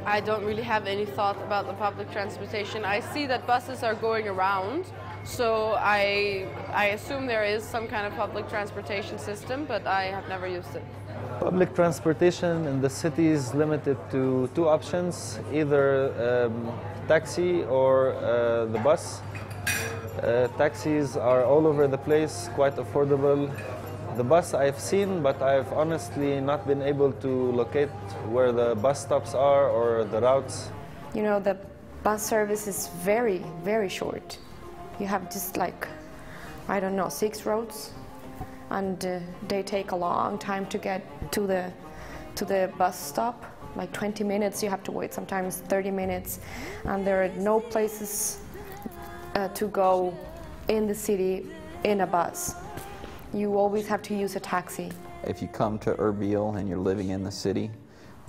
I don't really have any thought about the public transportation. I see that buses are going around, so I assume there is some kind of public transportation system, but I have never used it. Public transportation in the city is limited to two options, either taxi or the bus. Taxis are all over the place, quite affordable. The bus I've seen, but I've honestly not been able to locate where the bus stops are or the routes. You know, the bus service is very, very short. You have just like, I don't know, 6 roads, and they take a long time to get to the bus stop. Like 20 minutes you have to wait, sometimes 30 minutes, and there are no places to go in the city in a bus. You always have to use a taxi. If you come to Erbil and you're living in the city,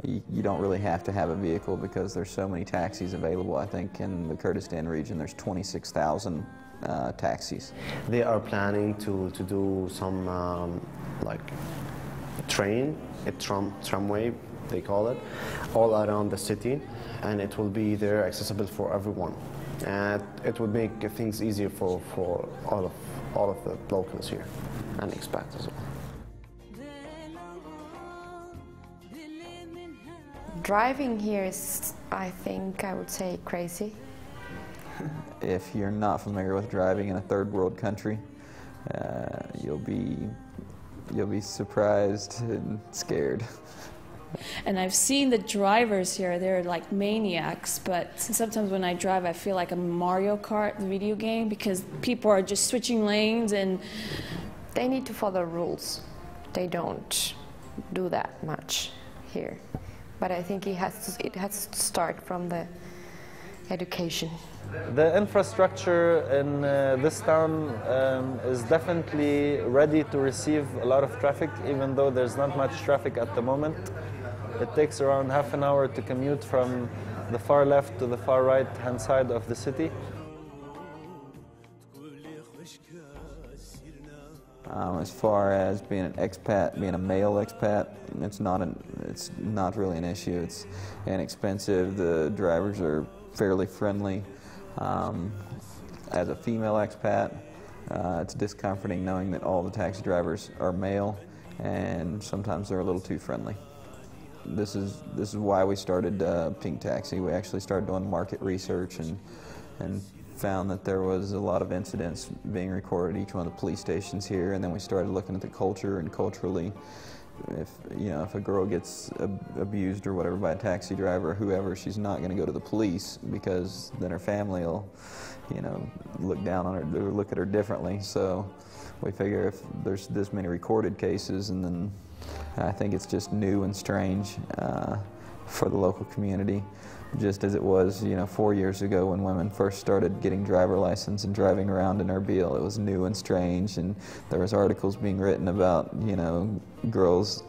you don't really have to have a vehicle because there's so many taxis available. I think in the Kurdistan region there's 26,000 taxis. They are planning to do some like tramway, they call it, all around the city, and it will be there accessible for everyone. And it would make things easier for all of the locals here and expats as well. Driving here is, I think, I would say crazy. If you're not familiar with driving in a third world country, you'll be surprised and scared. And I've seen the drivers here, they're like maniacs, but sometimes when I drive I feel like a Mario Kart video game because people are just switching lanes and... They need to follow rules. They don't do that much here. But I think it has to start from the education. The infrastructure in this town is definitely ready to receive a lot of traffic, even though there's not much traffic at the moment. It takes around half an hour to commute from the far left to the far right hand side of the city. As far as being an expat, being a male expat, it's not really an issue. It's inexpensive. The drivers are fairly friendly. As a female expat, it's discomforting knowing that all the taxi drivers are male, and sometimes they're a little too friendly. This is why we started Pnk Taxi. We actually started doing market research and found that there was a lot of incidents being recorded at each one of the police stations here, and then we started looking at the culture, and culturally, if a girl gets abused or whatever by a taxi driver or whoever, she's not going to go to the police because then her family will, look down on her or look at her differently. So we figure if there's this many recorded cases, and then I think it's just new and strange for the local community, just as it was, 4 years ago when women first started getting driver license and driving around in Erbil. It was new and strange, and there was articles being written about, girls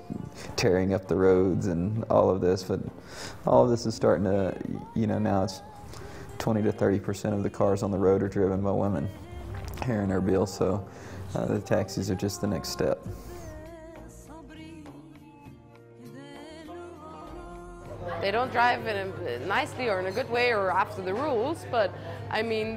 tearing up the roads and all of this. But all of this is starting to, now it's 20 to 30% of the cars on the road are driven by women here in Erbil. So the taxis are just the next step. They don't drive nicely or in a good way or after the rules, but I mean,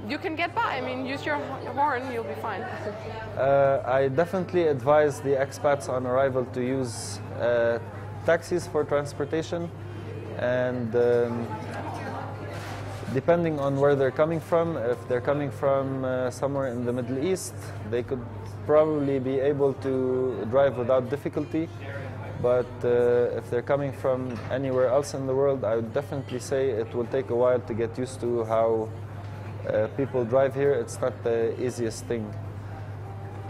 you can get by. I mean, use your horn, you'll be fine. I definitely advise the expats on arrival to use taxis for transportation, and depending on where they're coming from, if they're coming from somewhere in the Middle East, they could probably be able to drive without difficulty. But if they're coming from anywhere else in the world, I would definitely say it will take a while to get used to how people drive here. It's not the easiest thing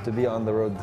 to be on the road.